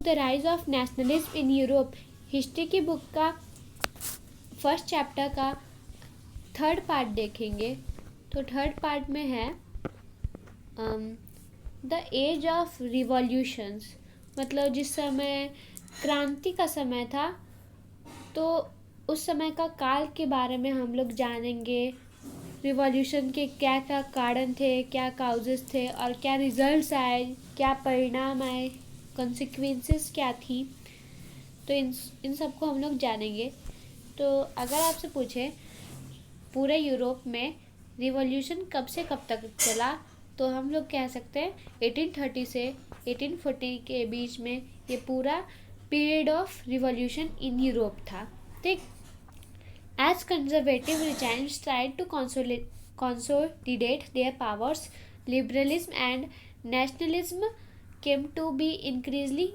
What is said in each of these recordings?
The rise of nationalism in Europe. History की book का first chapter का third part देखेंगे। तो थर्ड पार्ट में है द एज ऑफ रिवॉल्यूशंस, मतलब जिस समय क्रांति का समय था तो उस समय का काल के बारे में हम लोग जानेंगे। रिवॉल्यूशन के क्या क्या कारण थे, क्या काउजेस थे और क्या रिजल्ट्स आए, क्या परिणाम आए, कॉन्सिक्वेंसेस क्या थी, तो इन सबको हम लोग जानेंगे। तो अगर आपसे पूछे पूरे यूरोप में रिवॉल्यूशन कब से कब तक चला, तो हम लोग कह सकते हैं 1830 से 1840 के बीच में ये पूरा period of revolution in Europe था। ठीक, as conservative regimes tried to consolidate their powers, liberalism and nationalism came to be increasingly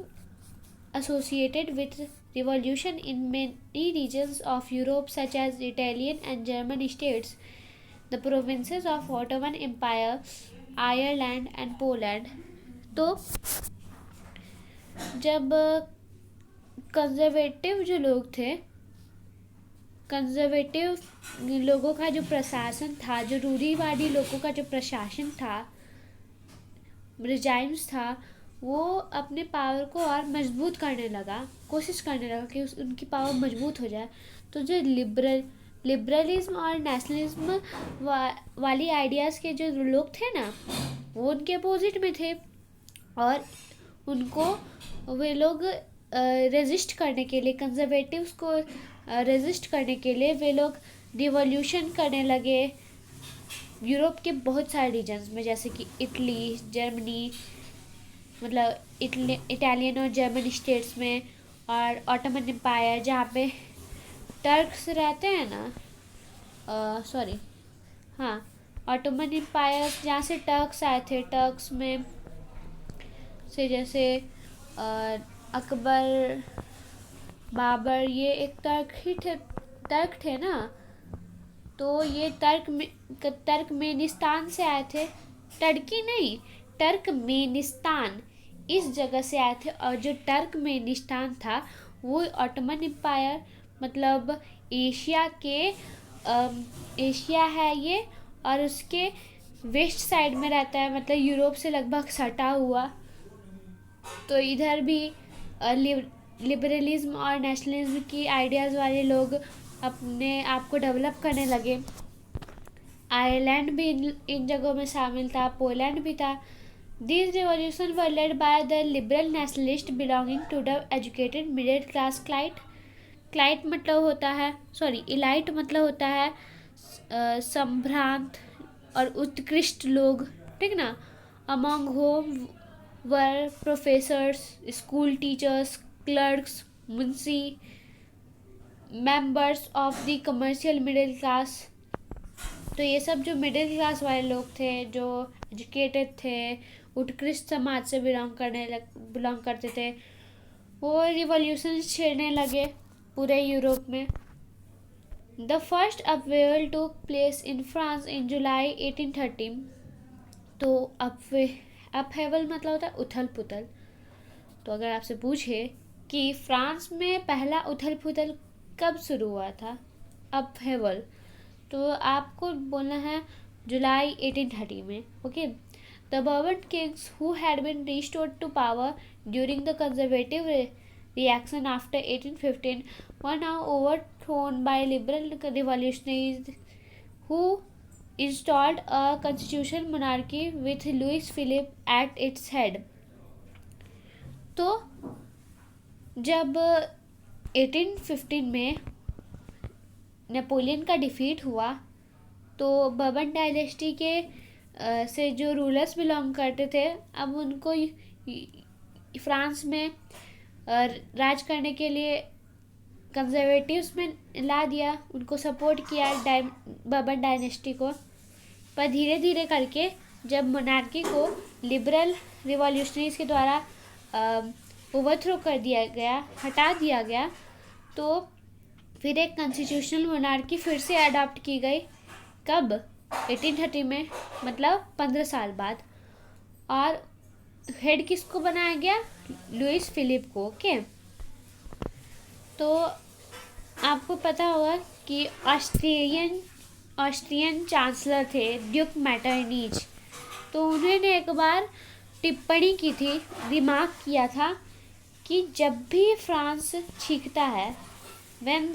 associated with revolution in many regions of Europe, such as Italian and German states, the provinces of Ottoman Empire, Ireland and Poland. तो जब conservative जो लोग थे, conservative लोगों का जो प्रशासन था, जो रूढ़िवादी लोगों का जो प्रशासन था, रिजाइम्स था, वो अपने पावर को और मजबूत करने लगा, कोशिश करने लगा कि उनकी पावर मजबूत हो जाए। तो जो लिबरलिज्म और नेशनलिज्म वाली आइडियाज़ के जो लोग थे ना, वो उनके अपोजिट में थे और उनको वे लोग रेजिस्ट करने के लिए, कंजर्वेटिव्स को रेजिस्ट करने के लिए वे लोग रिवॉल्यूशन करने लगे यूरोप के बहुत सारे रीजन्स में, जैसे कि इटली, जर्मनी, मतलब इटालियन और जर्मन स्टेट्स में, और ऑटोमन एम्पायर जहाँ पे टर्क्स रहते हैं ना, ऑटोमन एम्पायर जहाँ से टर्क्स आए थे, टर्क्स में से जैसे अकबर, बाबर, ये एक तर्क थे ना। तो ये तर्कमेनिस्तान से आए थे, टर्की नहीं, टर्कमेनिस्तान, इस जगह से आए थे। और जो टर्कमेनिस्तान था वो ऑटोमन एम्पायर, मतलब एशिया है ये, और उसके वेस्ट साइड में रहता है, मतलब यूरोप से लगभग सटा हुआ। तो इधर भी लिबरलिज्म और नेशनलिज्म की आइडियाज़ वाले लोग अपने आप को डेवलप करने लगे। आयरलैंड भी इन जगहों में शामिल था, पोलैंड भी था। These revolutions were led by the liberal nationalists belonging to the educated middle class elite मतलब होता है, elite मतलब होता है संभ्रांत और उत्कृष्ट लोग, ठीक ना। Among whom were professors, school teachers, clerks, Munshi, members of the commercial middle class। तो ये सब जो मिडिल क्लास वाले लोग थे, जो एजुकेटेड थे, उत्कृष्ट समाज से बिलोंग करते थे, वो रिवॉल्यूशन छेड़ने लगे पूरे यूरोप में। The first upheaval took place in France in July 1830। तो अपहेवल मतलब होता है उथल पुथल। तो अगर आपसे पूछे कि फ्रांस में पहला उथल पुथल कब शुरू हुआ था, अपहेवल, तो आपको बोलना है जुलाई 1830 में। Okay, the Bourbon kings who had been restored to power during the conservative reaction after 1815 were now overthrown by liberal revolutionaries who installed a constitutional monarchy with Louis Philippe at its head। तो जब 1815 में Napoleon का defeat हुआ, तो bourbon dynasty के से जो rulers belong करते थे, अब उनको फ्रांस में राज करने के लिए कंजर्वेटिव्स में ला दिया, उनको सपोर्ट किया बर्बन डायनेस्टी को। पर धीरे धीरे करके जब मोनार्की को लिबरल रिवॉल्यूशनरीज के द्वारा ओवरथ्रो कर दिया गया, हटा दिया गया, तो फिर एक कॉन्स्टिट्यूशनल मोनार्की फिर से अडॉप्ट की गई। कब? 1830 में, मतलब 15 साल बाद। और हेड किसको बनाया गया? लुइस फिलिप को। ओके, तो आपको पता होगा कि ऑस्ट्रियन चांसलर थे ड्यूक मैटरनिच, तो उन्होंने एक बार टिप्पणी की थी, रिमार्क किया था कि जब भी फ्रांस छींकता है, when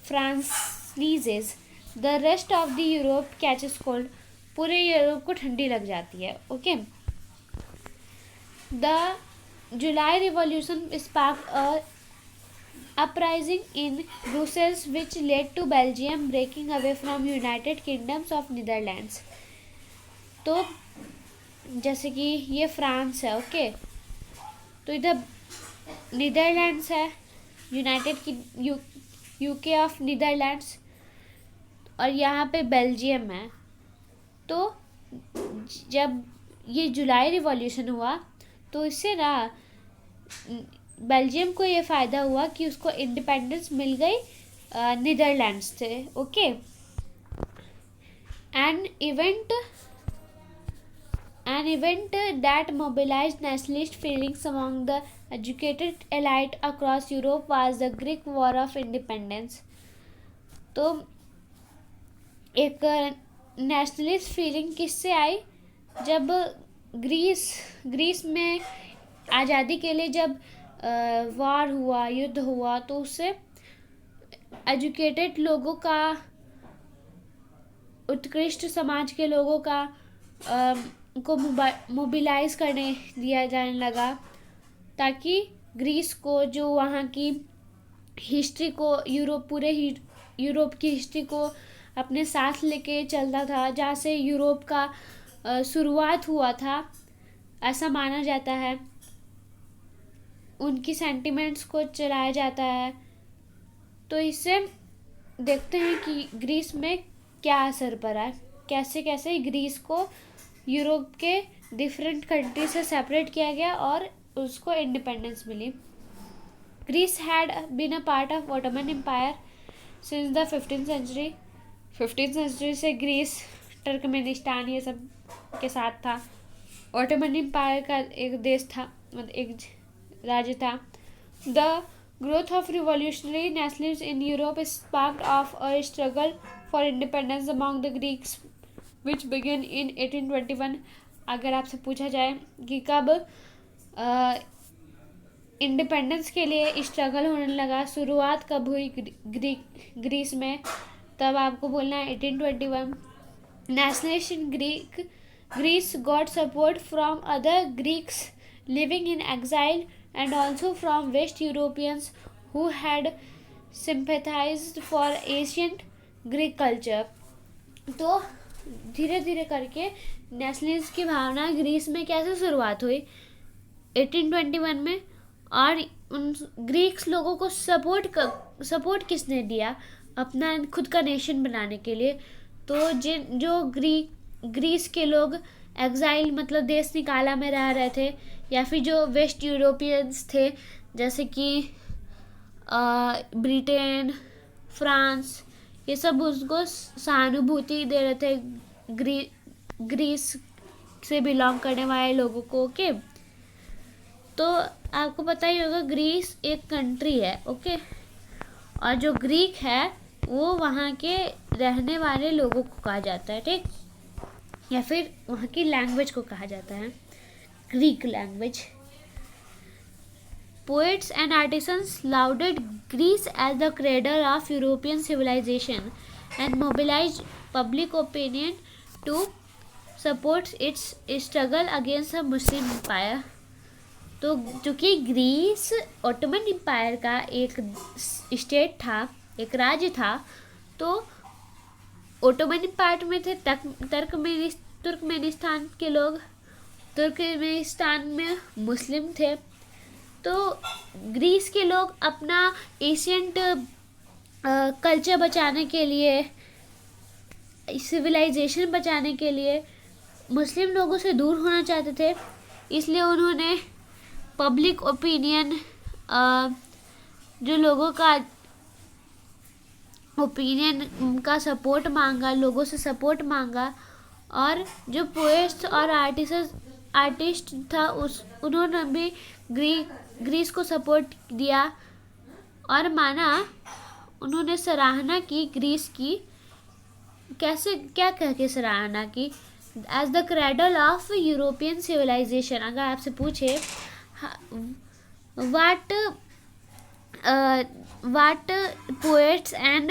France sneezes, the rest of the Europe catches cold, पूरे यूरोप को ठंडी लग जाती है। Okay, the July revolution sparked a uprising in Brussels which led to Belgium breaking away from United Kingdoms of Netherlands। तो जैसे कि ये फ्रांस है, ओके, तो इधर नीदरलैंड्स है, यूनाइटेड की यूके ऑफ नीदरलैंड्स, और यहाँ पे बेल्जियम है। तो जब ये जुलाई रिवॉल्यूशन हुआ तो इससे ना बेल्जियम को ये फ़ायदा हुआ कि उसको इंडिपेंडेंस मिल गई नीदरलैंड्स से। Okay, an event that mobilized nationalist feelings among the educated elite across Europe was the Greek War of Independence। तो एक नेशनलिस्ट फीलिंग किससे आई? जब ग्रीस में आज़ादी के लिए जब वॉर हुआ, युद्ध हुआ, तो उससे एजुकेटेड लोगों का, उत्कृष्ट समाज के लोगों का को मोबिलाइज करने दिया जाने लगा, ताकि ग्रीस को, जो वहाँ की हिस्ट्री को, पूरे यूरोप की हिस्ट्री को अपने साथ लेके चलता था, जहाँ से यूरोप का शुरुआत हुआ था, ऐसा माना जाता है। उनकी सेंटिमेंट्स को चलाया जाता है। तो इससे देखते हैं कि ग्रीस में क्या असर पड़ा, कैसे कैसे ग्रीस को यूरोप के डिफरेंट कंट्री से सेपरेट किया गया और उसको इंडिपेंडेंस मिली। Greece had been a part of Ottoman empire since the 15th century से ग्रीस, टर्कमेनिस्तान, ये सब के साथ था। ऑटोमन एम्पायर का एक देश था, मतलब एक राज्य था। The growth of revolutionary nationalism in Europe sparked off a struggle for independence among the Greeks which began in 1821। अगर आपसे पूछा जाए कि कब इंडिपेंडेंस के लिए स्ट्रगल होने लगा, शुरुआत कब हुई ग्रीस में, तब आपको बोलना है 1821। Nationalist in Greece got support from other Greeks living in exile and also from West Europeans who had sympathized for ancient Greek culture। तो धीरे धीरे करके नेशनलिज्म की भावना ग्रीस में कैसे शुरुआत हुई? 1821 में। और उन ग्रीक्स लोगों को सपोर्ट किसने दिया अपना खुद का नेशन बनाने के लिए? तो जो ग्रीस के लोग एग्जाइल, मतलब देश निकाला में रह रहे थे, या फिर जो वेस्ट यूरोपियंस थे, जैसे कि ब्रिटेन, फ्रांस, ये सब उसको सहानुभूति दे रहे थे ग्रीस से बिलोंग करने वाले लोगों को। ओके, तो आपको पता ही होगा ग्रीस एक कंट्री है। ओके, और जो ग्रीक है वो वहाँ के रहने वाले लोगों को कहा जाता है, ठीक, या फिर वहाँ की लैंग्वेज को कहा जाता है Greek language. Poets and artisans lauded Greece as the cradle of European civilization and mobilized public opinion to support its struggle against the Muslim Empire। तो चूँकि ग्रीस ऑटोमन एम्पायर का एक स्टेट था, एक राज्य था, तो ऑटोमन एम्पायर में थे तुर्कमेनिस्तान के लोग, तुर्कमेनिस्तान में मुस्लिम थे। तो ग्रीस के लोग अपना एशियंट कल्चर बचाने के लिए, सिविलाइजेशन बचाने के लिए मुस्लिम लोगों से दूर होना चाहते थे, इसलिए उन्होंने पब्लिक ओपिनियन, जो लोगों का ओपिनियन का सपोर्ट मांगा, लोगों से सपोर्ट मांगा। और जो पोएट्स और आर्टिस्ट था उन्होंने भी ग्रीस को सपोर्ट दिया और माना, उन्होंने सराहना की ग्रीस की। कैसे, क्या कह के सराहना की? As the cradle of European civilisation. अगर आपसे पूछे what poets and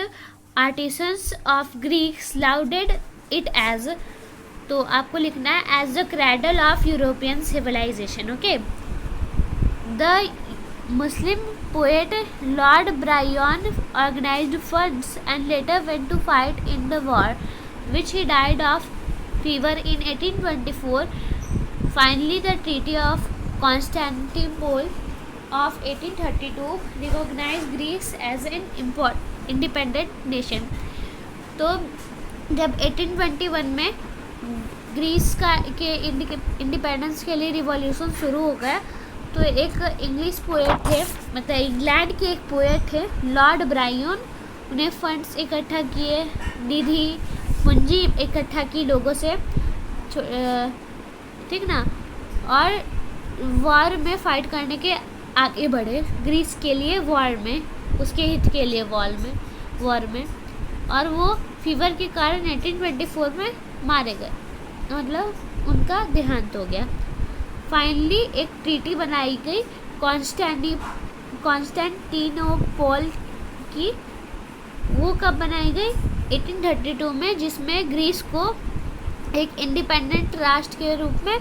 artisans of Greeks lauded it as, तो आपको लिखना है as the cradle of European civilisation. Okay. The Muslim poet Lord Byron organized funds and later went to fight in the war, which he died of fever in 1824. Finally, the Treaty of Constantinople of 1832 recognized Greece as an independent nation. तो जब 1821 में Greece के independence के लिए revolution शुरू हो गया, तो एक इंग्लिश पोएट थे, मतलब इंग्लैंड के एक पोएट थे लॉर्ड ब्रायन, उन्हें फंड्स इकट्ठा किए, निधि पूंजी इकट्ठा की लोगों से, ठीक ना, और वॉर में फाइट करने के आगे बढ़े ग्रीस के लिए, वॉर में, उसके हित के लिए वॉर में, और वो फीवर के कारण 1824 में मारे गए, मतलब उनका देहांत हो गया। फाइनली एक ट्रीटी बनाई गई कॉन्स्टेंटिनोपल की। वो कब बनाई गई? 1832 में, जिसमें ग्रीस को एक इंडिपेंडेंट राष्ट्र के रूप में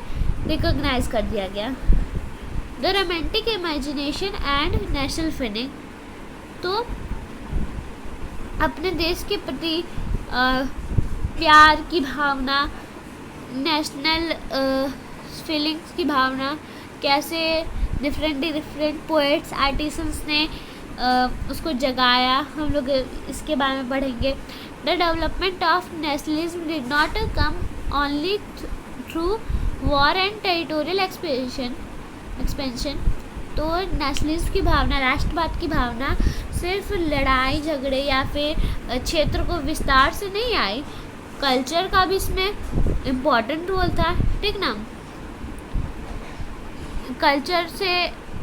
रिकॉग्नाइज कर दिया गया। The romantic imagination and national feeling, तो अपने देश के प्रति प्यार की भावना, नेशनल फीलिंग्स की भावना, कैसे डिफरेंट पोएट्स आर्टिसंस ने उसको जगाया, हम लोग इसके बारे में पढ़ेंगे। The development of nationalism did not come only through war and territorial expansion. तो नेशनलिज्म की भावना, राष्ट्रवाद की भावना सिर्फ लड़ाई झगड़े या फिर क्षेत्र को विस्तार से नहीं आई, कल्चर का भी इसमें इम्पोर्टेंट रोल था, ठीक ना। कल्चर से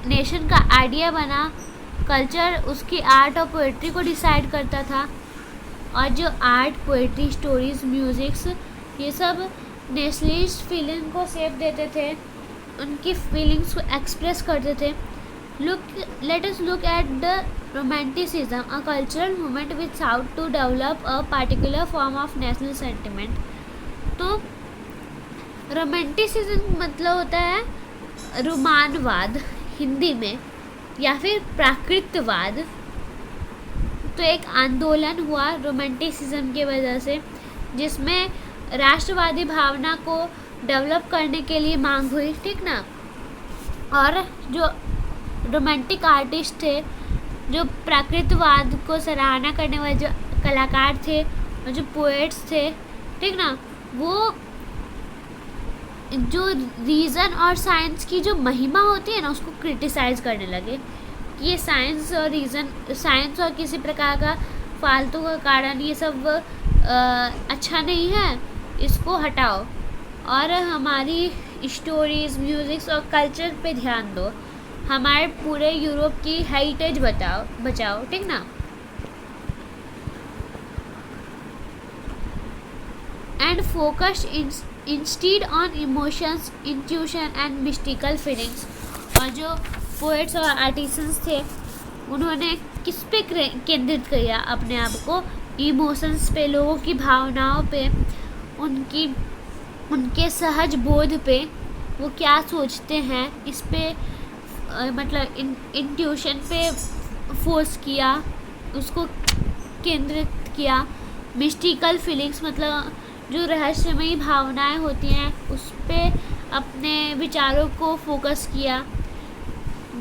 नेशन का आइडिया बना, कल्चर उसकी आर्ट और पोएट्री को डिसाइड करता था, और जो आर्ट, पोएट्री, स्टोरीज, म्यूजिक्स, ये सब नेशनलिस्ट फीलिंग को शेप देते थे, उनकी फीलिंग्स को एक्सप्रेस करते थे। Let us look at the romanticism, a cultural movement which sought to develop a particular form of national sentiment. तो रोमांटिसिज्म मतलब होता है रोमानवाद हिंदी में, या फिर प्राकृतवाद। तो एक आंदोलन हुआ रोमांटिसिज्म की वजह से, जिसमें राष्ट्रवादी भावना को डेवलप करने के लिए मांग हुई, ठीक ना। और जो रोमांटिक आर्टिस्ट थे, जो प्राकृतवाद को सराहना करने वाले जो कलाकार थे और जो पोएट्स थे, ठीक ना, वो जो रीज़न और साइंस की जो महिमा होती है ना, उसको क्रिटिसाइज़ करने लगे कि ये साइंस और किसी प्रकार का फालतू का कारण, ये सब अच्छा नहीं है, इसको हटाओ और हमारी स्टोरीज़, म्यूज़िक्स और कल्चर पे ध्यान दो, हमारे पूरे यूरोप की हेरिटेज बचाओ, ठीक ना। And focus instead on emotions, intuition and mystical feelings. और जो पोएट्स और आर्टिसंस थे, उन्होंने किस पे केंद्रित किया अपने आप को? इमोशंस पे, लोगों की भावनाओं पे, उनके सहज बोध पे, वो क्या सोचते हैं, इस पे मतलब इंट्यूशन पे फोर्स किया, उसको केंद्रित किया। मिस्टिकल फीलिंग्स मतलब जो रहस्यमयी भावनाएं होती हैं, उस पे अपने विचारों को फोकस किया।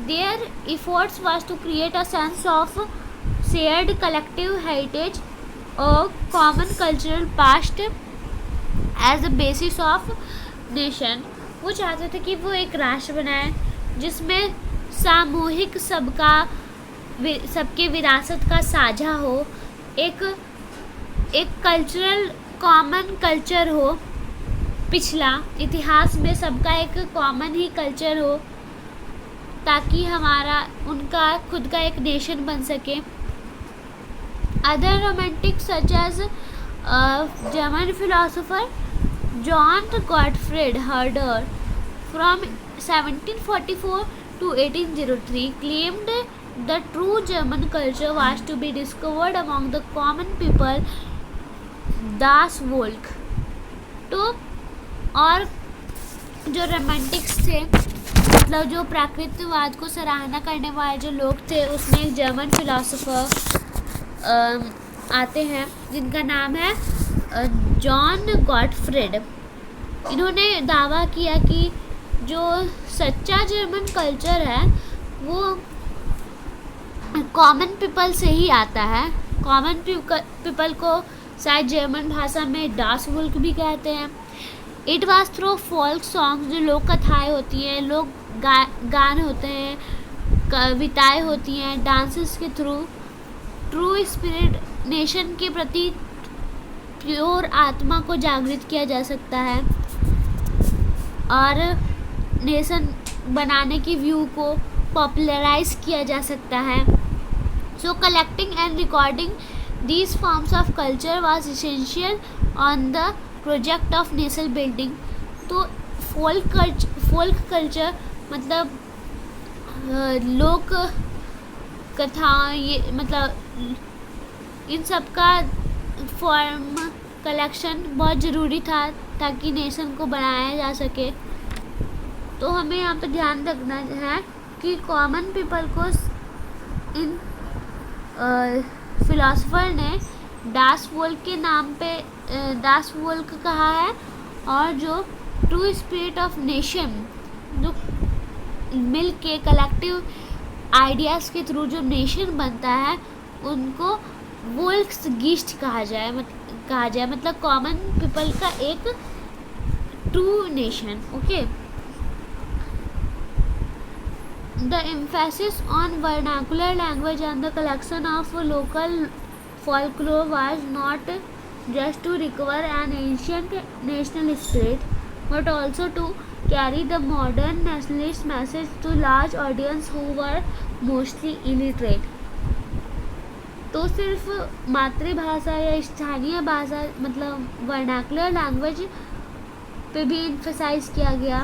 Their efforts was to create a sense of shared collective heritage और common cultural past as a basis of nation. वो चाहते थे कि वो एक राष्ट्र बनाए जिसमें सामूहिक सबके विरासत का साझा हो, एक कल्चरल कॉमन कल्चर हो, पिछला इतिहास में सबका एक कॉमन ही कल्चर हो, ताकि हमारा उनका खुद का एक नेशन बन सके। Other romantics such as German philosopher John Gottfried Herder from 1744 to 1803 claimed the true German culture was to be discovered among the common people, das Volk। तो और जो रोमांटिक्स थे, मतलब जो प्राकृतिकवाद को सराहना करने वाले जो लोग थे, उसमें एक जर्मन फिलोसोफर आते हैं जिनका नाम है जॉन गॉटफ्रीड। इन्होंने दावा किया कि जो सच्चा जर्मन कल्चर है वो कॉमन पीपल से ही आता है। कॉमन पीपल को शायद जर्मन भाषा में डास वोल्क भी कहते हैं। It was through folk songs, जो लोक कथाएँ होती हैं, लोक गान होते हैं, कविताएँ होती हैं, डांसेस के थ्रू ट्रू स्पिरिट नेशन के प्रति प्योर आत्मा को जागृत किया जा सकता है और नेशन बनाने की व्यू को पॉपुलराइज किया जा सकता है। So collecting and recording these forms of culture was essential on the project of nation building. तो फोल्क कल्चर मतलब लोक कथा, ये मतलब इन सब का फॉर्म कलेक्शन बहुत ज़रूरी था ताकि नेशन को बनाया जा सके। तो हमें यहाँ पे ध्यान रखना है कि कॉमन पीपल को इन फिलोसोफर ने डास वोल्क के नाम पे डास वोल्क कहा है, और जो ट्रू स्पिरिट ऑफ नेशन, जो मिल के कलेक्टिव आइडियाज़ के थ्रू जो नेशन बनता है, उनको वोल्क्स गिस्ट कहा जाए मतलब कॉमन पीपल का एक true nation. Okay, the emphasis on vernacular language and the collection of local folklore was not just to recover an ancient national spirit but also to carry the modern nationalist message to large audience who were mostly illiterate। तो सिर्फ मातृभाषा या स्थानीय भाषा मतलब vernacular language पे भी emphasise किया गया,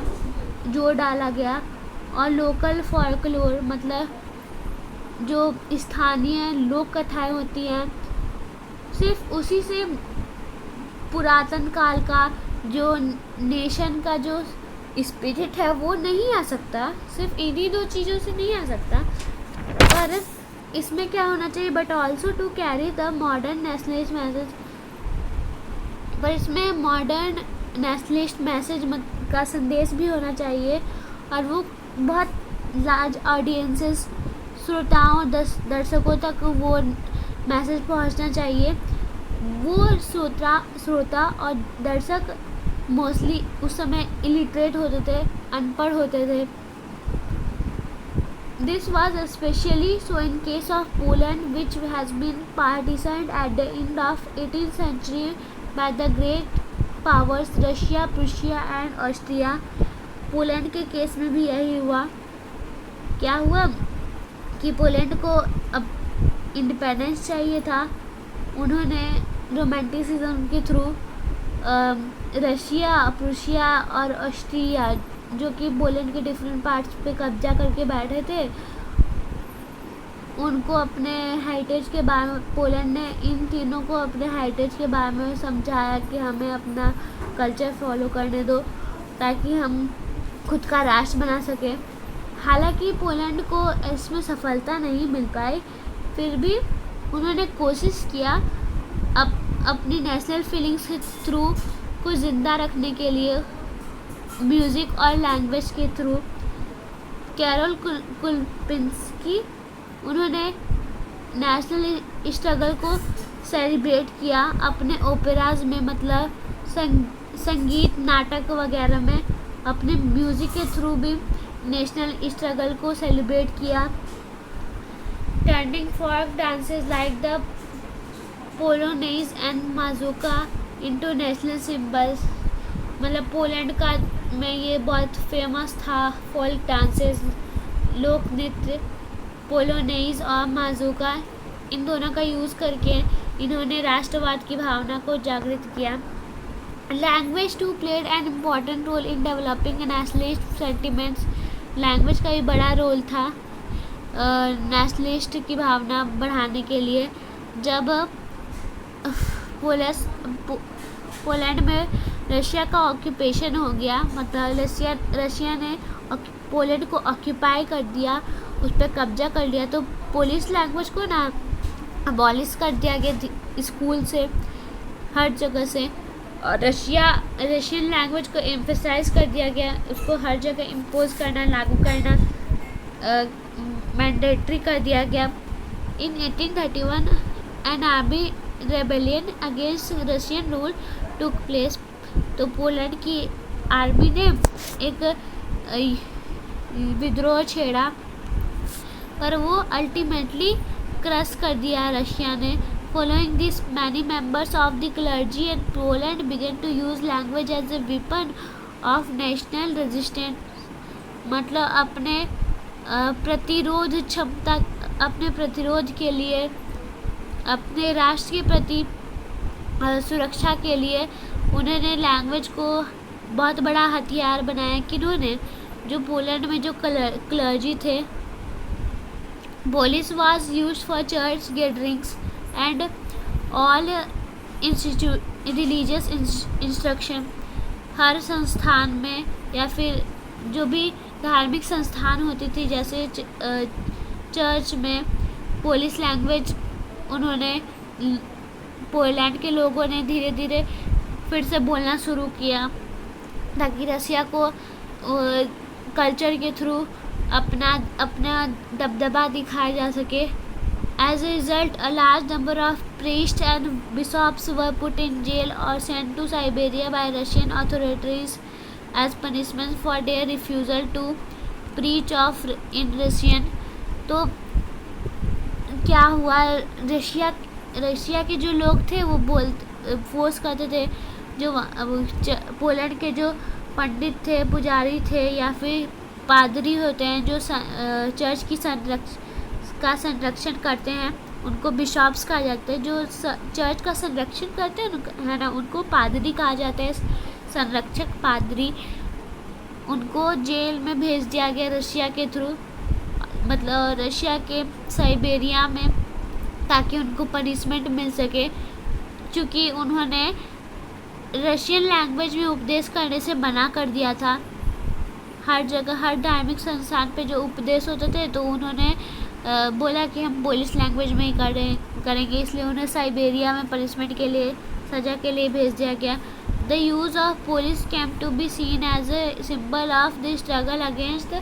जोर डाला गया, और लोकल फॉल्कलोर मतलब जो स्थानीय लोक कथाएँ होती हैं, सिर्फ उसी से पुरातन काल का जो नेशन का जो स्पिरिट है वो नहीं आ सकता, सिर्फ इन्हीं दो चीज़ों से नहीं आ सकता। पर इसमें क्या होना चाहिए, but also to carry the modern nationalist message, पर इसमें मॉडर्न नेशनलिस्ट मैसेज का संदेश भी होना चाहिए, और वो बहुत लार्ज ऑडियंसेस, श्रोताओं दर्शकों तक वो मैसेज पहुंचना चाहिए। वो श्रोता और दर्शक मोस्टली उस समय इलिटरेट होते थे, अनपढ़ होते थे। This was specially so in case of Poland which has been partitioned at the end of 18th century by the great powers Russia, Prussia and Austria. Poland के केस में भी यही हुआ। क्या हुआ कि पोलैंड को अब इंडिपेंडेंस चाहिए था, उन्होंने रोमांटिसिज्म के थ्रू रशिया, प्रूशिया और ऑस्ट्रिया, जो कि पोलैंड के डिफरेंट पार्ट्स पे कब्जा करके बैठे थे, उनको अपने हेरिटेज के बारे में, पोलैंड ने इन तीनों को अपने हेरिटेज के बारे में समझाया कि हमें अपना कल्चर फॉलो करने दो ताकि हम खुद का राष्ट्र बना सकें। हालांकि पोलैंड को इसमें सफलता नहीं मिल पाई, फिर भी उन्होंने कोशिश किया अपनी नेशनल फीलिंग्स के थ्रू को ज़िंदा रखने के लिए म्यूज़िक और लैंग्वेज के थ्रू। कैरोल कुलपिंस्की, उन्होंने नेशनल स्ट्रगल को सेलिब्रेट किया अपने ओपेराज में, मतलब संगीत, नाटक वगैरह में अपने म्यूज़िक के थ्रू भी नेशनल स्ट्रगल को सेलिब्रेट किया। Turning folk dances like the polonaise and mazurka into national symbols मतलब पोलैंड का में ये बहुत फेमस था फोल्क डांसेस, लोक नृत्य, पोलोनेज और माजूका, इन दोनों का यूज़ करके इन्होंने राष्ट्रवाद की भावना को जागृत किया। Language too played an important role in developing nationalist sentiments, language का भी बड़ा रोल था नेशनलिस्ट की भावना बढ़ाने के लिए। जब पोलैंड में रशिया का ऑक्यूपेशन हो गया, मतलब रशिया ने पोलैंड को ऑक्यूपाई कर दिया, उस पर कब्जा कर लिया, तो पोलिश लैंग्वेज को ना अबॉलिश कर दिया गया स्कूल से, हर जगह से, और रशियन लैंग्वेज को एम्फेसाइज कर दिया गया, उसको हर जगह इम्पोज करना, लागू करना मैंडेटरी कर दिया गया। इन 1831 an army rebellion against Russian rule took place, तो पोलैंड की आर्मी ने एक विद्रोह छेड़ा, पर वो अल्टीमेटली क्रश कर दिया रशिया ने। Following this, many members of the clergy in Poland began to use language as a weapon of national resistance, मतलब अपने प्रतिरोध क्षमता, अपने प्रतिरोध के लिए, अपने राष्ट्र के प्रति सुरक्षा के लिए उन्होंने लैंग्वेज को बहुत बड़ा हथियार बनाया। किन्होंने? जो पोलैंड में जो क्लर्जी थे। Polish was used for church gatherings and all religious instruction, हर संस्थान में या फिर जो भी धार्मिक संस्थान होती थी, जैसे चर्च में पोलिश लैंग्वेज उन्होंने, पोलैंड के लोगों ने धीरे धीरे फिर से बोलना शुरू किया, ताकि रसिया को कल्चर के थ्रू अपना दबदबा दिखाया जा सके। As a result, a large number of priests and bishops were put in jail or sent to Siberia by Russian authorities as punishment for their refusal to preach in Russian। तो क्या हुआ, Russia के जो लोग थे वो force करते थे, जो पोलैंड के जो पंडित थे, पुजारी थे, या फिर पादरी होते हैं जो चर्च की संरक्षण करते हैं, उनको बिशॉप्स कहा जाता है। जो चर्च का संरक्षण करते हैं है ना, उनको पादरी कहा जाता है, संरक्षक पादरी। उनको जेल में भेज दिया गया रशिया के थ्रू, मतलब रशिया के साइबेरिया में, ताकि उनको पनिशमेंट मिल सके, क्योंकि उन्होंने रशियन लैंग्वेज में उपदेश करने से मना कर दिया था। हर जगह, हर धार्मिक संस्थान पे जो उपदेश होते थे, तो उन्होंने बोला कि हम पोलिश लैंग्वेज में ही करेंगे, इसलिए उन्हें साइबेरिया में पनिशमेंट के लिए, सज़ा के लिए भेज दिया गया। The use of Polish came to be seen as a symbol of the struggle against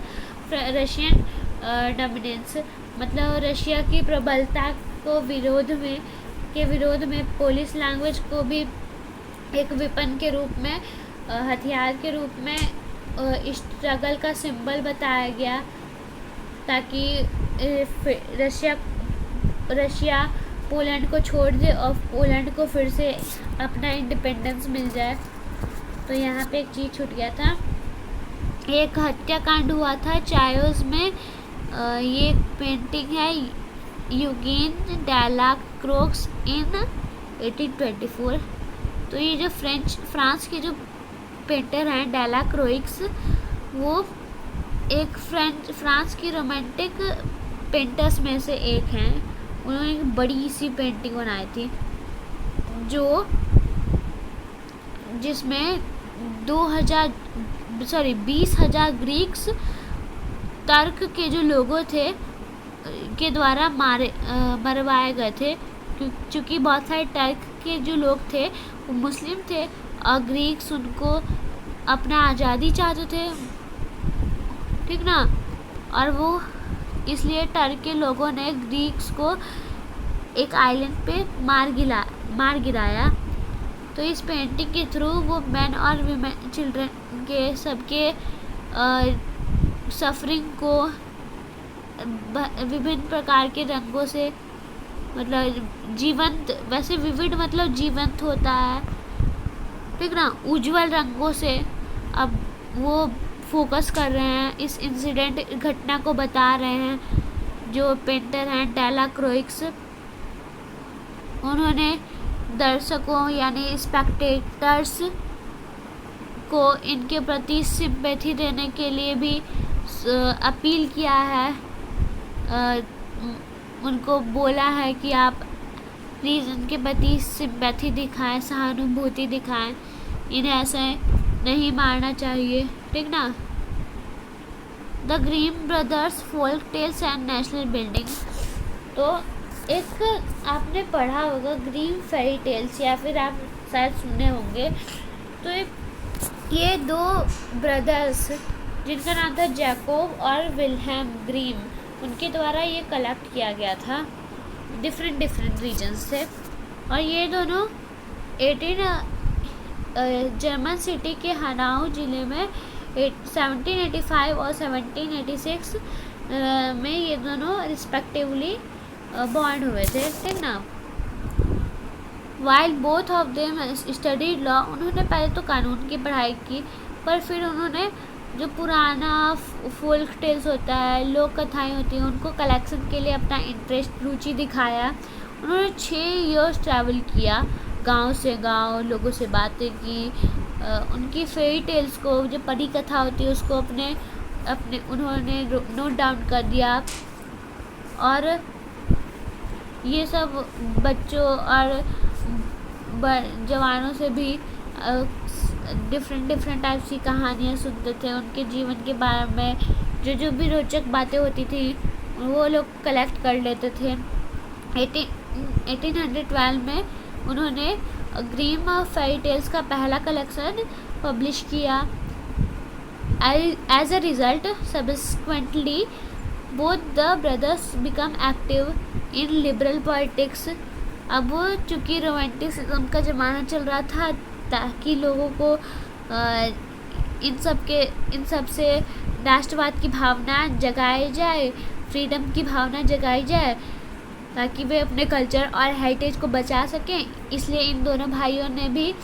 Russian dominance, मतलब रशिया की प्रबलता को विरोध में पोलिश लैंग्वेज को भी एक वेपन के रूप में, हथियार के रूप में स्ट्रगल का सिंबल बताया गया, ताकि रशिया पोलैंड को छोड़ दे और पोलैंड को फिर से अपना इंडिपेंडेंस मिल जाए। तो यहाँ पे एक चीज़ छूट गया था, एक हत्याकांड हुआ था चायोस में। ये पेंटिंग है यूगेन डेलाक्रोक्स इन 1824। तो ये जो फ्रांस के जो पेंटर हैं डेलाक्रोइक्स, वो एक फ्रांस की रोमांटिक पेंटर्स में से एक हैं। उन्होंने एक बड़ी सी पेंटिंग बनाई थी, जिसमें 20,000 ग्रीक्स तर्क के जो लोगों थे के द्वारा मरवाए गए थे, क्योंकि बहुत सारे टर्क के जो लोग थे वो मुस्लिम थे, और ग्रीक्स उनको अपना आज़ादी चाहते थे, ठीक ना। और वो इसलिए टर्क के लोगों ने ग्रीक्स को एक आइलैंड पे मार गिराया। तो इस पेंटिंग के थ्रू वो मैन और वीमेन, चिल्ड्रन के सबके सफरिंग को विभिन्न प्रकार के रंगों से, मतलब जीवंत, वैसे विविड मतलब जीवंत होता है, ठीक ना, उज्जवल रंगों से अब वो फोकस कर रहे हैं, इस इंसिडेंट घटना को बता रहे हैं। जो पेंटर हैं डेला क्रोइक्स, उन्होंने दर्शकों यानी स्पेक्टेटर्स को इनके प्रति सिंपैथी देने के लिए भी अपील किया है। उनको बोला है कि आप प्लीज़ इनके प्रति सिंपैथी दिखाएं, सहानुभूति दिखाएं, इन्हें ऐसे नहीं मारना चाहिए, ठीक ना। The Grimm brothers folk tales and national building. तो एक आपने पढ़ा होगा ग्रीम फेरी टेल्स, या फिर आप शायद सुने होंगे। तो ये दो ब्रदर्स जिनका नाम था जैकोब और विल्हेम ग्रीम, उनके द्वारा ये कलेक्ट किया गया था, डिफरेंट रीजन से। और ये दोनों 18 जर्मन सिटी के हनाउ ज़िले में 1785 और 1786 में ये दोनों रिस्पेक्टिवली बॉर्न हुए थे, ठीक ना। While both of them studied law, उन्होंने पहले तो कानून की पढ़ाई की, पर फिर उन्होंने जो पुराना फोल्क टेल्स होता है, लोक कथाएँ होती हैं, उनको कलेक्शन के लिए अपना इंटरेस्ट, रुचि दिखाया। उन्होंने 6 ईयर्स ट्रैवल किया, गांव से गांव, लोगों से बातें की, उनकी फेरी टेल्स को, जो परी कथा होती है, उसको अपने उन्होंने नोट डाउन कर दिया। और ये सब बच्चों और जवानों से भी डिफरेंट टाइप्स की कहानियाँ सुनते थे, उनके जीवन के बारे में जो भी रोचक बातें होती थी वो लोग कलेक्ट कर लेते थे। 1812 में उन्होंने ग्रीम फेरी टेल्स का पहला कलेक्शन पब्लिश किया। As a result subsequently both the brothers become active in liberal politics. अब चूँकि रोमांटिसिज्म का ज़माना चल रहा था, ताकि लोगों को इन सब से राष्ट्रवाद की भावना जगाई जाए, फ्रीडम की भावना जगाई जाए, ताकि वे अपने कल्चर और हेरिटेज को बचा सकें। इसलिए इन दोनों भाइयों ने भी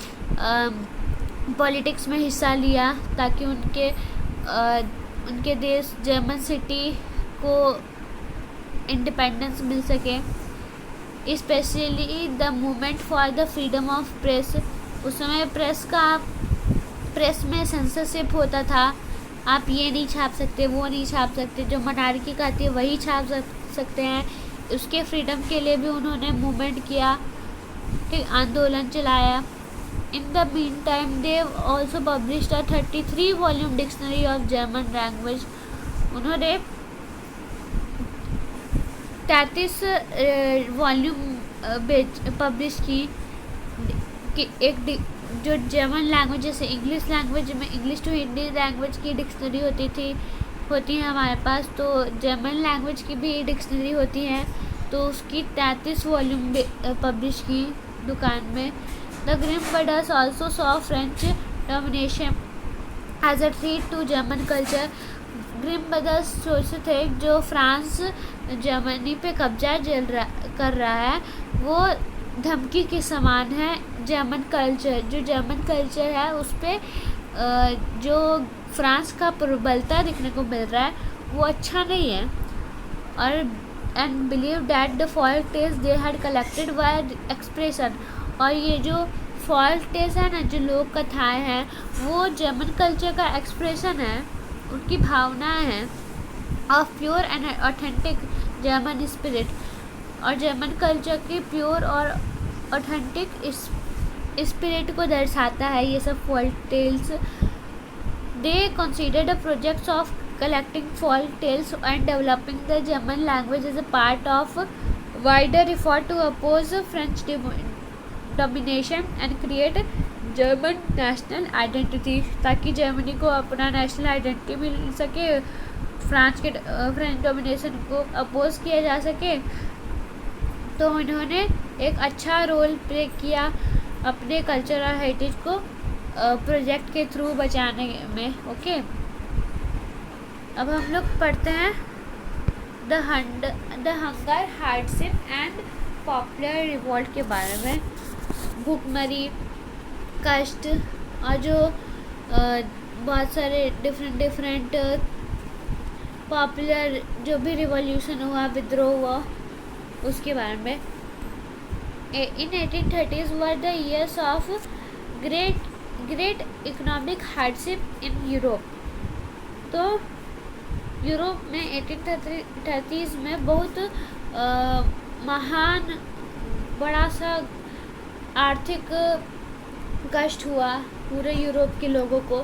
पॉलिटिक्स में हिस्सा लिया, ताकि उनके देश जर्मन सिटी को इंडिपेंडेंस मिल सके। Specially the movement for the freedom of press, उस समय प्रेस में सेंसरशिप होता था, आप ये नहीं छाप सकते, वो नहीं छाप सकते, जो मनार्की का आती है वही छाप सकते हैं। उसके फ्रीडम के लिए भी उन्होंने मूवमेंट किया, ठीक, आंदोलन चलाया। In the mean time they also published a 33 volume dictionary of German language. उन्होंने 33 वॉल्यूम पब्लिश की एक जो जर्मन लैंग्वेज, जैसे इंग्लिश लैंग्वेज में इंग्लिश टू हिंदी लैंग्वेज की डिक्शनरी होती है हमारे पास, तो जर्मन लैंग्वेज की भी डिक्शनरी होती है, तो उसकी 33 वॉल्यूम पब्लिश की दुकान में। The Grimm brothers also saw French domination as a threat to German culture. Grimm brothers सोचते थे जो फ्रांस जर्मनी पे कब्जा कर रहा है, वो धमकी के समान है। जर्मन कल्चर है उस पर जो फ्रांस का प्रबलता देखने को मिल रहा है, वो अच्छा नहीं है। और and believe that the folk tales they had collected were expression, और ये जो फोल्क टेल्स है ना, जो लोक कथाएँ हैं, वो जर्मन कल्चर का एक्सप्रेशन है, उनकी भावनाएं हैं of pure and authentic German spirit, और जर्मन कल्चर की प्योर और ऑथेंटिक स्पिरिट को दर्शाता है ये सब folk tales. They considered the projects of collecting folk tales and developing the German language as a part of wider effort to oppose French domination and create German national identity, ताकि Germany को अपना national identity मिल सके, French domination को oppose किया जा सके। तो उन्होंने एक अच्छा रोल प्ले किया अपने कल्चर और हेरिटेज को प्रोजेक्ट के थ्रू बचाने में। ओके, अब हम लोग पढ़ते हैं the hunger, hardship and popular revolt के बारे में। भूखमरी, कष्ट और जो बहुत सारे डिफरेंट पॉपुलर जो भी रिवॉल्यूशन हुआ, विद्रोह हुआ, उसके बारे में। इन 1830s were the years of great economic hardship in Europe. तो यूरोप में 1830s में बहुत महान बड़ा सा आर्थिक कष्ट हुआ पूरे यूरोप के लोगों को।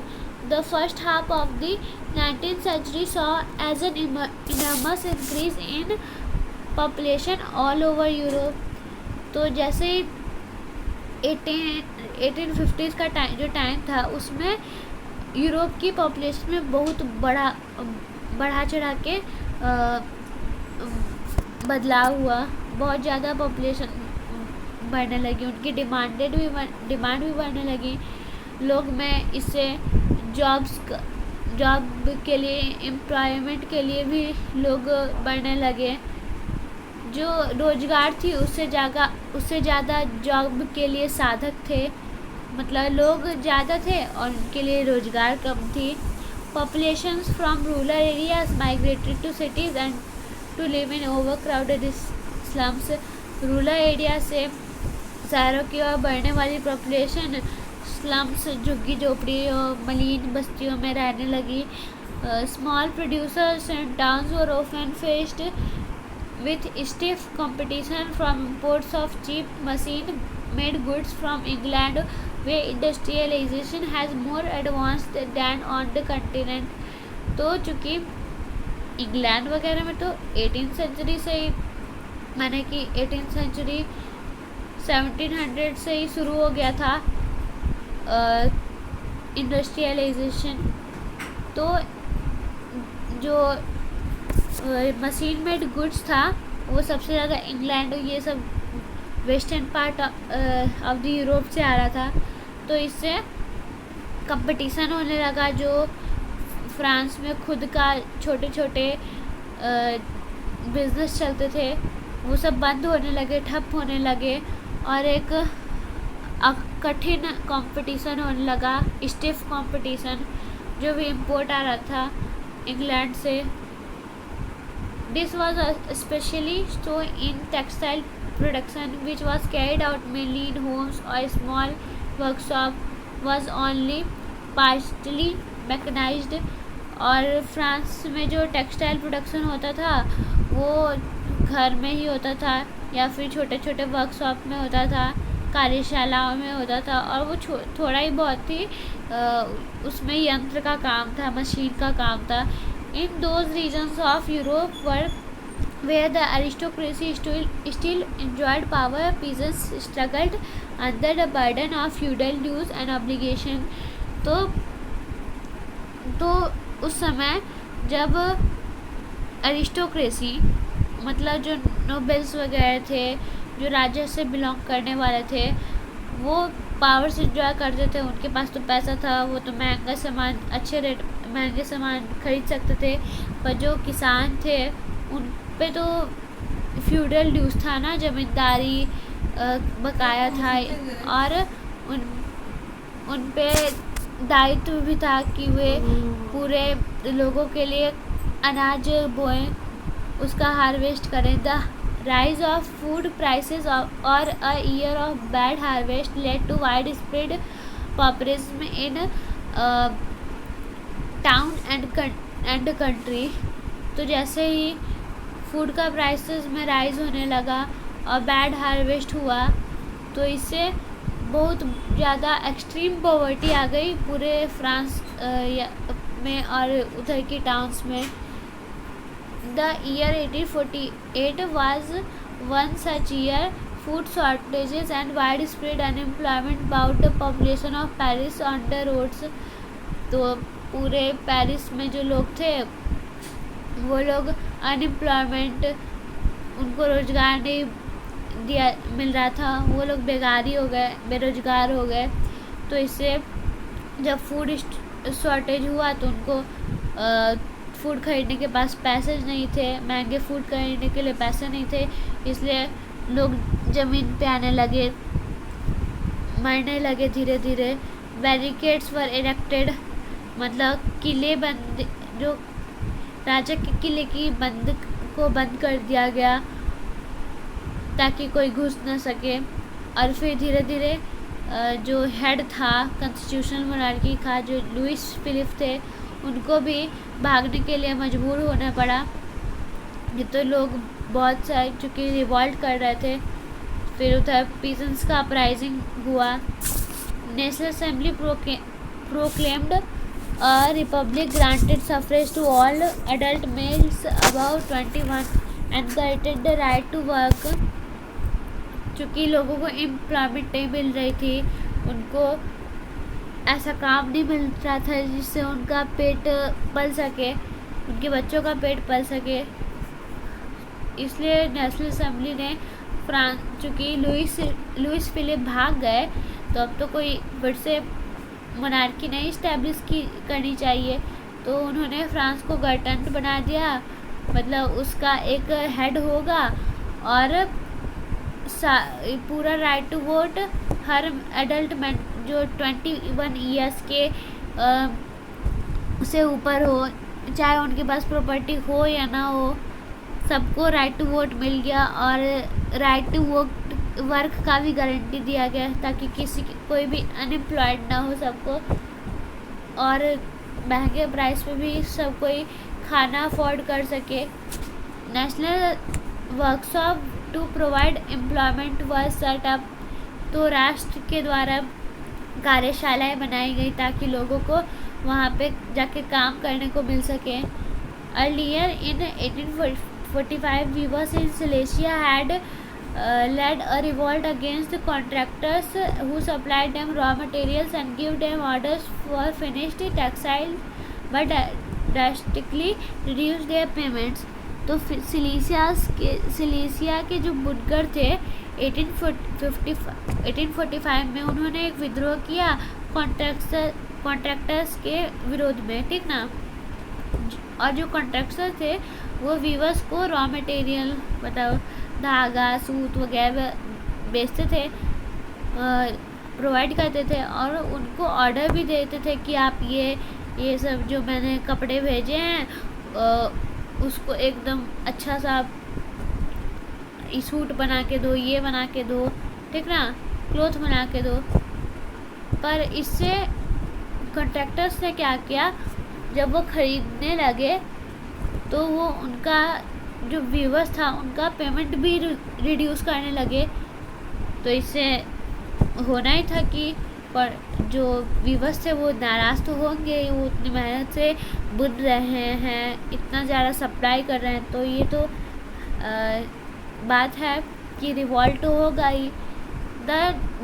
The first half of the 19th century saw as an enormous increase in population all over Europe. तो जैसे 1850s का जो टाइम था उसमें यूरोप की पॉपुलेशन में बहुत बढ़ा चढ़ा के बदलाव हुआ, बहुत ज़्यादा पॉपुलेशन बढ़ने लगी, उनकी डिमांड भी बढ़ने लगी। लोग में इससे जॉब के लिए, एम्प्लॉयमेंट के लिए भी लोग बढ़ने लगे। जो रोजगार थी उससे ज़्यादा जॉब के लिए साधक थे, मतलब लोग ज़्यादा थे और उनके लिए रोजगार कम थी। Populations from rural areas migrated to cities and to live in overcrowded slums. Rural area से शहरों की ओर बढ़ने वाली पॉपुलेशन स्लम्स, झुग्गी झोपड़ी और मलिन बस्तियों में रहने लगी। Small producers and towns were often faced with stiff competition from imports of cheap machine-made goods from England, where industrialization has more advanced than on the continent। तो चूँकि इंग्लैंड वगैरह में तो 18th सेंचुरी से ही, माने कि 18th सेंचुरी 1700 से ही शुरू हो गया था इंडस्ट्रियलाइजेशन। तो जो मशीन मेड गुड्स था वो सबसे ज़्यादा इंग्लैंड, ये सब western part of the Europe से आ रहा था। तो इससे कंपटीशन होने लगा। जो फ्रांस में खुद का छोटे छोटे बिजनेस चलते थे वो सब बंद होने लगे, ठप होने लगे, और एक कठिन कंपटीशन होने लगा, स्टिफ कंपटीशन, जो भी इंपोर्ट आ रहा था इंग्लैंड से। This was especially so in textile production, which was carried out mainly in homes or small workshop, was only partially mechanized। और फ्रांस में जो टेक्सटाइल प्रोडक्शन होता था वो घर में ही होता था या फिर छोटे छोटे वर्कशॉप में होता था, कार्यशालाओं में होता था, और वो थोड़ा ही बहुत ही उसमें यंत्र का काम था, मशीन का काम था। In those regions of Europe where the aristocracy still enjoyed power, peasants struggled under the burden of feudal dues and obligation। तो उस समय जब अरिस्टोक्रेसी, मतलब जो नोबल्स वगैरह थे, जो राज्य से बिलोंग करने वाले थे, वो पावर से इंजॉय करते थे, उनके पास तो पैसा था, वो तो महंगा सामान, अच्छे रेट महंगे सामान खरीद सकते थे। पर जो किसान थे उन पे तो फ्यूडल ड्यूज था ना, ज़मींदारी बकाया था, और उन पे दायित्व भी था कि वे पूरे लोगों के लिए अनाज बोएं, उसका हार्वेस्ट करें। The rise of food prices or a year of bad harvest led to widespread pauperism in town and country। तो जैसे ही फूड का प्राइसेस में राइज होने लगा और बैड हार्वेस्ट हुआ तो इससे बहुत ज़्यादा एक्सट्रीम पॉवर्टी आ गई पूरे फ्रांस में और उधर की टाउन्स में। The year 1848 was one such year। Food shortages and widespread unemployment brought the population of Paris on the roads। तो पूरे पेरिस में जो लोग थे वो लोग अनएम्प्लॉयमेंट, उनको रोज़गार नहीं मिल रहा था, वो लोग बेरोज़गार हो गए। तो इससे जब फूड शॉर्टेज हुआ तो उनको फूड खरीदने के पास पैसे नहीं थे, महंगे फूड खरीदने के लिए पैसे नहीं थे, इसलिए लोग ज़मीन पे आने लगे, मरने लगे धीरे धीरे। बैरिकेड्स वर इरेक्टेड, मतलब किले बंद, जो राजा के किले की बंद कर दिया गया ताकि कोई घुस न सके। और फिर धीरे धीरे जो हेड था कॉन्स्टिट्यूशनल मोनार्की का, जो लुइस फिलिप थे, उनको भी भागने के लिए मजबूर होना पड़ा। ये तो लोग बहुत सारे चूँकि रिवॉल्ट कर रहे थे। फिर उधर पीसेंट्स का अपराइजिंग हुआ। National assembly proclaimed a republic, granted suffrage to all adult males above 21 and granted the right to work. चूँकि लोगों को एम्प्लॉयमेंट नहीं मिल रही थी, उनको ऐसा काम नहीं मिल रहा था जिससे उनका पेट पल सके, उनके बच्चों का पेट पल सके, इसलिए नेशनल असेंबली ने चूँकि लुइस फिलिप भाग गए तो अब तो कोई फिर से मोनार्की नहीं इस्टेब्लिश करनी चाहिए, तो उन्होंने फ्रांस को गणतंत्र बना दिया। मतलब उसका एक हेड होगा और पूरा राइट टू वोट हर एडल्ट मैन जो 21 ईयर्स के से ऊपर हो, चाहे उनके पास प्रॉपर्टी हो या ना हो, सबको राइट टू वोट मिल गया। और राइट टू वोट वर्क का भी गारंटी दिया गया ताकि कोई भी अनएम्प्लॉयड ना हो सबको, और महंगे प्राइस पे भी सब कोई खाना अफोर्ड कर सके। National workshop to provide employment व सेटअप, तो राष्ट्र के द्वारा कार्यशालाएं बनाई गई ताकि लोगों को वहाँ पे जाके काम करने को मिल सके। Earlier in 1845 viewers in Silesia had led a revolt against the contractors who supplied them raw materials and gave them orders for finished textiles but drastically reduced their payments। तो सिलेशिया के जो बुनकर थे 1845 में उन्होंने एक विद्रोह किया कॉन्ट्रैक्टर्स के विरोध में, ठीक ना। और जो कॉन्ट्रैक्टर थे वो वीवर्स को रॉ मटेरियल, मतलब धागा, सूत वगैरह बेचते थे, प्रोवाइड करते थे, और उनको ऑर्डर भी देते थे कि आप ये सब जो मैंने कपड़े भेजे हैं उसको एकदम अच्छा सा सूट बना के दो, ये बना के दो, ठीक ना, क्लोथ बना के दो। पर इससे कॉन्ट्रैक्टर्स ने क्या किया, जब वो ख़रीदने लगे तो वो उनका जो व्यूवर्स था उनका पेमेंट भी रिड्यूस करने लगे। तो इससे होना ही था कि पर जो व्यूवर्स थे वो नाराज़ तो होंगे, वो उतनी मेहनत से बुन रहे हैं, इतना ज़्यादा सप्लाई कर रहे हैं, तो ये तो बात है कि रिवॉल्ट होगा ही। The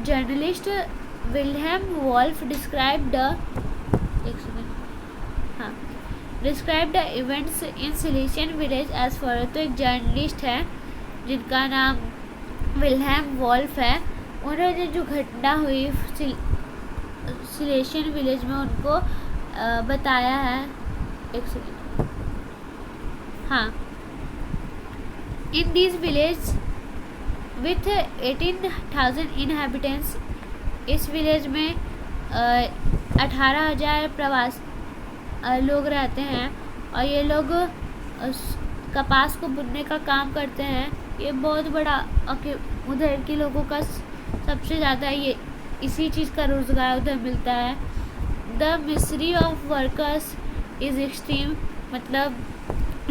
journalist Wilhelm Wolff describe the events in Silesian village as follow. तो एक जर्नलिस्ट है जिनका नाम विल्हेम वॉल्फ है, उन्होंने जो घटना हुई सिलेशियन विलेज में उनको बताया है। एक सेकेंड, हाँ। In this village with 18,000 inhabitants, इस विलेज में 18,000 प्रवासी लोग रहते हैं, और ये लोग कपास को बुनने का काम करते हैं। ये बहुत बड़ा उधर के लोगों का सबसे ज़्यादा ये इसी चीज़ का रोज़गार उधर मिलता है। The misery of workers is extreme, मतलब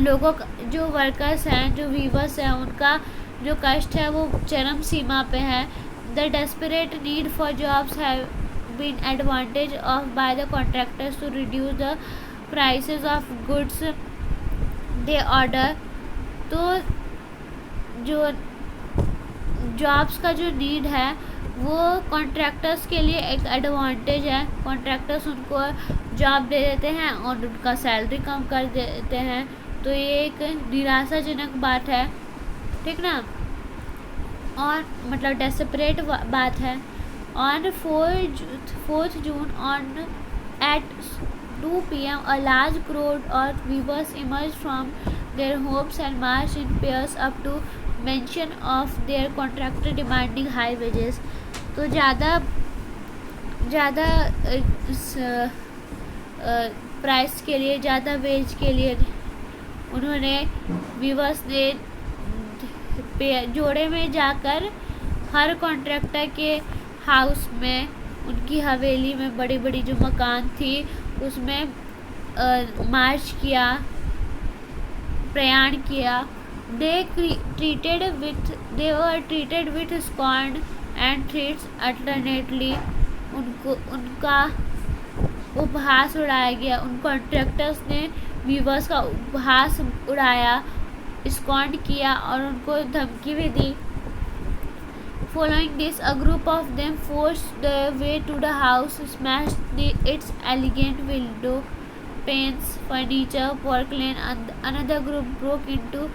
लोगों का जो वर्कर्स हैं, जो वीवर्स हैं, उनका जो कष्ट है वो चरम सीमा पे है। The desperate need for jobs have been advantage of by the contractors to reduce the prices of goods they order। तो जो जॉब्स का जो नीड है वो कॉन्ट्रैक्टर्स के लिए एक एडवांटेज है। कॉन्ट्रैक्टर्स उनको जॉब दे देते हैं और उनका सैलरी कम कर देते हैं, तो ये एक निराशाजनक बात है, ठीक ना, और मतलब डेस्परेट बात है। On 4th June at 2 p.m. a large crowd of weavers emerged from their homes and marched in pairs up to mention of their contractor demanding high wages। तो ज़्यादा ज़्यादा प्राइस के लिए, ज़्यादा वेज के लिए उन्होंने वीवर्स ने जोड़े में जाकर हर कॉन्ट्रैक्टर के हाउस में, उनकी हवेली में, बड़ी बड़ी जो मकान थी उसमें मार्च किया, प्रयाण किया। They were treated with scorn and threats alternately. उनका उपहास उड़ाया गया। उन कॉन्ट्रैक्टर्स ने वीवर्स का उपहास उड़ाया, स्कॉन किया और उनको धमकी भी दी। Following this, a group of them forced their way to the house, smashed its elegant window panes, furniture, porcelain, and another group broke into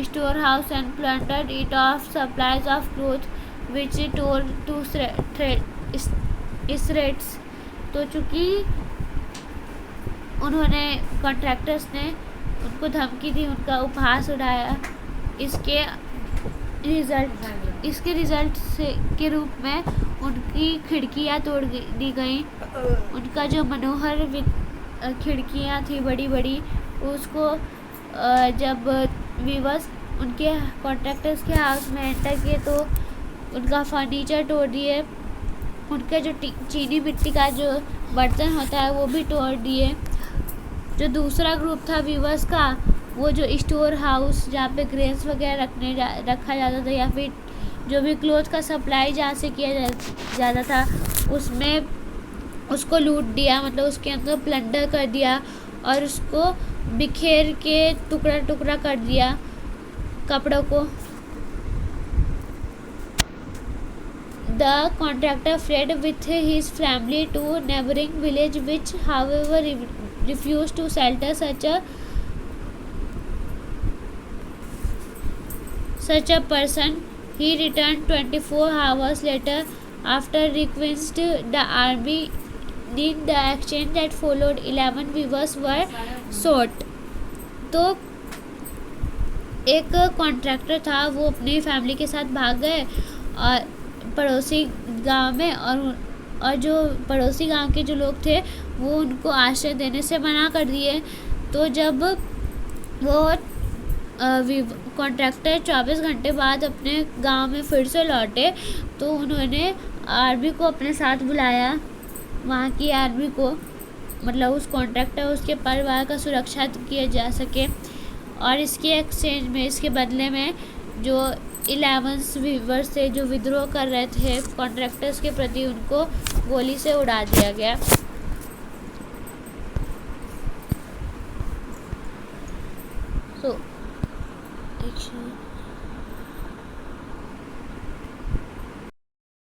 storehouse and plundered it of supplies of clothes, which it tore to shreds. तो चूँकि उन्होंने contractors ने उनको धमकी दी, उनका उपहास उड़ाया, इसके रिजल्ट के रूप में उनकी खिड़कियाँ तोड़ दी गई। उनका जो मनोहर खिड़कियाँ थी बड़ी बड़ी, उसको जब वीवर्स उनके कॉन्ट्रैक्टर्स के हाउस में एंटर किए तो उनका फर्नीचर तोड़ दिए। उनका जो चीनी मिट्टी का जो बर्तन होता है वो भी तोड़ दिए। जो दूसरा ग्रुप था वीवर्स का, वो जो स्टोर हाउस जहाँ पे ग्रेन्स वगैरह रखा जाता था या फिर जो भी क्लोथ का सप्लाई जहाँ से किया जाता था उसमें उसको लूट दिया, मतलब उसके अंदर प्लंडर कर दिया और उसको बिखेर के टुकड़ा टुकड़ा कर दिया कपड़ों को। The contractor fled with his family to neighboring village, which however refused to shelter such a person. He returned 24 hours later after requesting the army. In the exchange that followed, 11 weavers were shot. तो एक contractor था, वो अपनी family के साथ भाग गए और पड़ोसी गांव में, और जो पड़ोसी गांव के जो लोग थे वो उनको आश्रय देने से मना कर दिए। तो जब वो कॉन्ट्रैक्टर 24 घंटे बाद अपने गांव में फिर से लौटे तो उन्होंने आर्मी को अपने साथ बुलाया, वहाँ की आर्मी को, मतलब उस कॉन्ट्रैक्टर उसके परिवार का सुरक्षा किया जा सके। और इसके एक्सचेंज में, इसके बदले में जो 11 वीवर्स थे जो विद्रोह कर रहे थे कॉन्ट्रैक्टर्स के प्रति, उनको गोली से उड़ा दिया गया। So,